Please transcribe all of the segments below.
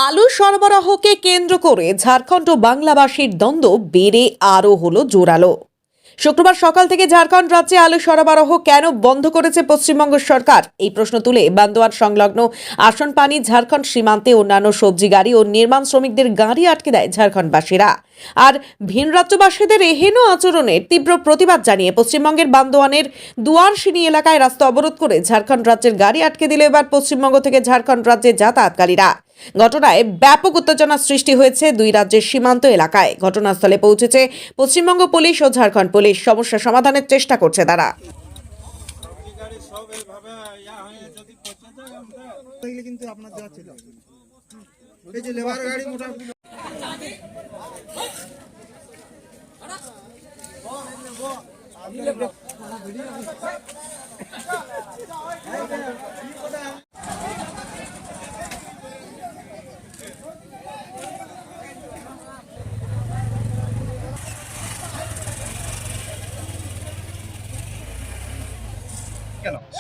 আলু সরবরাহকে কেন্দ্র করে ঝাড়খণ্ড ও বাংলাভাষীর দ্বন্দ্ব বেড়ে আরও হলো জোরালো। শুক্রবার সকাল থেকে ঝাড়খণ্ড রাজ্যে আলু সরবরাহ কেন বন্ধ করেছে পশ্চিমবঙ্গ সরকার, এই প্রশ্ন তুলে বান্দোয়ান সংলগ্ন আসনপানি ঝাড়খণ্ড সীমান্তে অন্যান্য সবজি গাড়ি ও নির্মাণ শ্রমিকদের গাড়ি আটকে দেয় ঝাড়খণ্ডবাসীরা। আর ভিন রাজ্যবাসীদের এহেন আচরণের তীব্র প্রতিবাদ জানিয়ে পশ্চিমবঙ্গের বান্দোয়ানের দুয়ারশিনি এলাকায় রাস্তা অবরোধ করে ঝাড়খণ্ড রাজ্যের গাড়ি আটকে দিল এবার পশ্চিমবঙ্গ থেকে ঝাড়খণ্ড রাজ্যে যাতায়াতকারীরা। ঘটনায় ব্যাপক উত্তেজনা সৃষ্টি হয়েছে দুই রাজ্যের সীমান্ত এলাকায়। ঘটনাস্থলে পৌঁছেছে পশ্চিমবঙ্গ পুলিশ ও ঝাড়খণ্ড পুলিশ। সমস্যা সমাধানের চেষ্টা করছে তারা।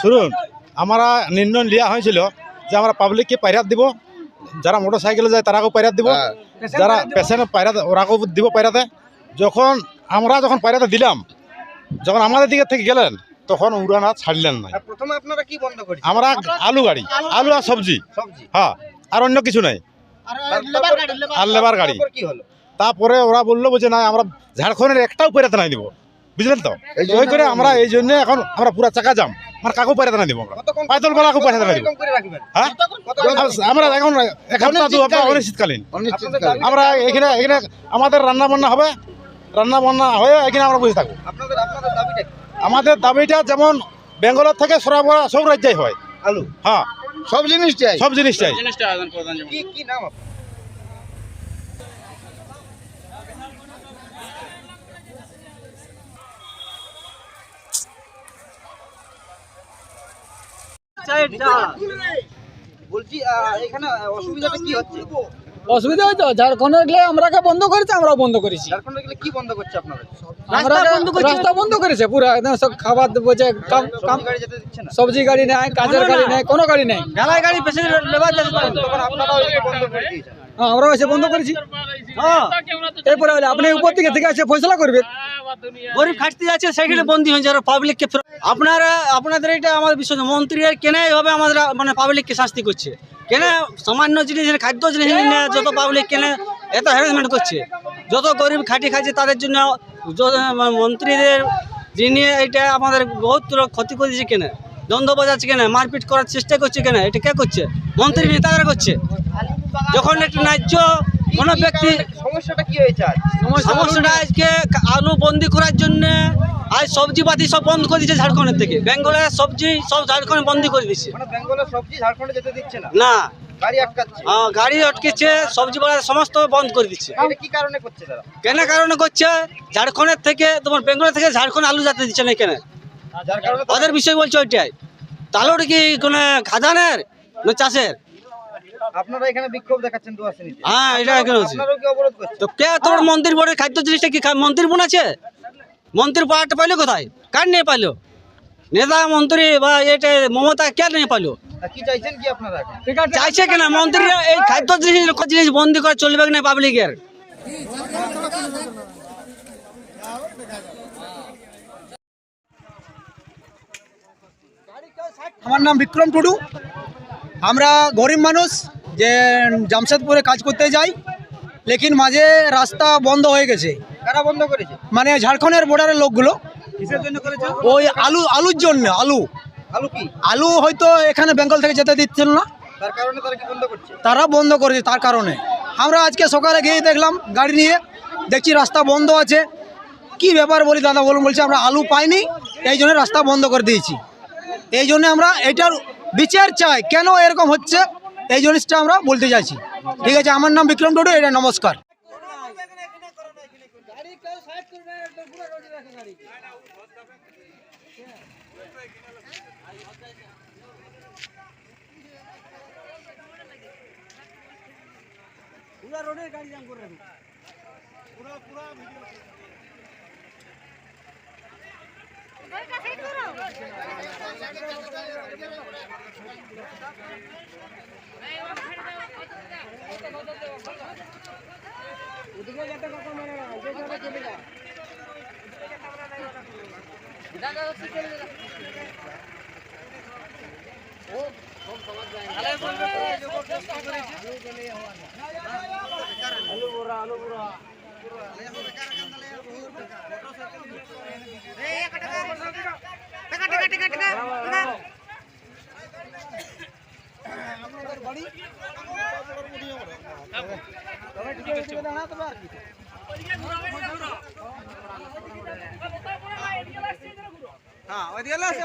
শুনুন, আমরা নির্ণয় নেওয়া হয়েছিল যে আমরা পাবলিককে পাইরাত দিব, যারা মোটর সাইকেলে যায় তারাকেও পাইরাত দিব, যারা পেশেন্ট পাইরাত ওরাকেও দিব পাইরাতে। যখন পাইরাতে দিলাম, যখন আমাদের দিকে থেকে গেলেন তখন উড়ান আর ছাড়লেন না। প্রথমে আপনারা কি বন্ধ করেছেন? আমরা আলু গাড়ি, আলু আর সবজি, হ্যাঁ, আর অন্য কিছু নাই, আর লেবার গাড়ি। তারপর কি হলো? তারপরে ওরা বললো যে না, আমরা ঝাড়খণ্ডের একটাও পাইরাতে নাই দিব, বুঝলেন তো? ওই করে আমরা এই জন্য এখন আমরা পুরা চাকা জাম, আমরা কাকু পাইরাতে নাই দিব, আমরা পাইতল গলাকে পাইরাতে নাই দিব। এরকম করে রাখবেন? হ্যাঁ, আমরা এখন এক সপ্তাহ দু সপ্তাহ অনিশ্চিতকালীন আমরা এখানে আমাদের রান্না বান্না হবে, রান্না বান্না হয়ে এখানে আমরা বসে থাকবো। আপনাদের দাবিটা কি? আমাদের দাবিটা যেমন বেঙ্গলের থেকে সরবরাহ সব রাজ্যেই হয় আলু, হ্যাঁ, সব জিনিসটাই। সব জিনিসটাই। কি নাম আপনার? বলছি এখানে অসুবিধাটা কি হচ্ছে? অসুবিধা হয়তো ঝাড়খণ্ডের গেলে আমরাকে বন্ধ করেছে, আমরাও বন্ধ করেছি। ঝাড়খণ্ডে গেলে কি বন্ধ করছে আপনারা? আমরা রাস্তা বন্ধ করেছে পুরো, একদম সব খাবার বলছে, সবজি গাড়ি যেতে দিচ্ছে না? সবজি গাড়ি নেই, কাজের গাড়ি নেই, কোনো গাড়ি নেই। ঢালাই গাড়ি প্যাসেঞ্জার লেবার যেতে পারেন, তখন আপনারাও এগুলো বন্ধ করে দিয়েছেন। হ্যাঁ, আমরাও এসে বন্ধ করেছি। হ্যাঁ, এরপরে হলে আপনি উপর থেকে এসে ফয়সলা করবে। গরিব খাটতে যাচ্ছে সেখানে বন্দী হয়ে যারা পাবলিককে। আপনাদের এটা আমাদের বিষয় না। মন্ত্রীরা কেন এইভাবে আমাদের মানে পাবলিককে শাস্তি করছে? কেন সামান্য জিনিস খাদ্য জিনিস নিয়ে যত পাবলিক কেন এত হ্যারাসমেন্ট করছে? যত গরিব খাটি খাচ্ছে তাদের জন্য মন্ত্রীদের যিনি এটা আমাদের বহুত লোক ক্ষতি করে দিচ্ছে। কেন দ্বন্দ্ব বাজাচ্ছে, কেন মারপিট করার চেষ্টা করছে, কেন এটা কে করছে? মন্ত্রী নেতারা করছে। যখন একটা ন্যায্য কোনো ব্যক্তি সমস্যাটা কি হয়েছে আজ? সমস্যাটা আজকে আলু বন্দি করার জন্য আজ সবজি পাতি সব বন্ধ করে দিচ্ছে ঝাড়খণ্ডের থেকে। বেঙ্গলের সবজি সব ঝাড়খণ্ডে বন্দি করে দিচ্ছে। মানে বেঙ্গলের সবজি ঝাড়খণ্ডে যেতে দিচ্ছে না? না, গাড়ি আটকাচ্ছে? গাড়ি আটকেছে, সবজি বাজার সমস্ত বন্ধ করে দিচ্ছে। এটা কি কারণে করছে তারা? কেন কারণে করছে? ঝাড়খণ্ডের থেকে তোমার বেঙ্গলের থেকে ঝাড়খণ্ড আলু যেতে দিচ্ছে না। কেন? যার কারণে ওদের বিষয় বলছে ওইটাই। তাহলে ওটা কি কোনো খাদানের না চাষের? আপনারা এখানে বিক্ষোভ দেখাচ্ছেন দুয়ারশিনিতে? হ্যাঁ, এটা এখানে হচ্ছে। আপনারাও কি অবরোধ করছেন? তো কে তোর মন্দির বোর্ডের খাদ্য জিনিসটা কি মন্ত্রী বোন আছে? মন্ত্রীর পাওয়ারটা পাইলো কোথায়? কার নিয়ে পাইলো? নেতা মন্ত্রী বা এটা মমতা কে নিয়ে পাইলো? কি চাইছেন কি আপনারা এখন? চাইছে কিনা মন্ত্রীরা এই খাদ্য জিনিস বন্দি করে চলবে না পাবলিকের? আমার নাম বিক্রম টুডু। আমরা গরিব মানুষ যে জামশেদপুরে কাজ করতে যাই, লেকিন মাঝে রাস্তা বন্ধ হয়ে গেছে। কারা বন্ধ করেছে? মানে ঝাড়খণ্ডের বর্ডারের লোকগুলো কিসের জন্য করেছে? ওই আলুর জন্য। আলু কি? আলু হয়তো এখানে বেঙ্গল থেকে যেতে দিচ্ছিল না, তার কারণে তারা কি বন্ধ করছে? তারা বন্ধ করেছে। তার কারণে আমরা আজকে সকালে গিয়ে দেখলাম গাড়ি নিয়ে, দেখছি রাস্তা বন্ধ আছে। কি ব্যাপার বলি দাদা বলুন, বলছে আমরা আলু পাইনি, এই জন্য রাস্তা বন্ধ করে দিয়েছি। এই জন্য আমরা এটার বিচার চাই, কেন এরকম হচ্ছে এই জিনিসটা আমরা বলতে চাইছি। ঠিক আছে, আমার নাম বিক্রম টুডু, এটা নমস্কার। পুরা রোডের গাড়ি জাম করে রাখুন। পুরা হ্যাঁ ওইদিকে আছে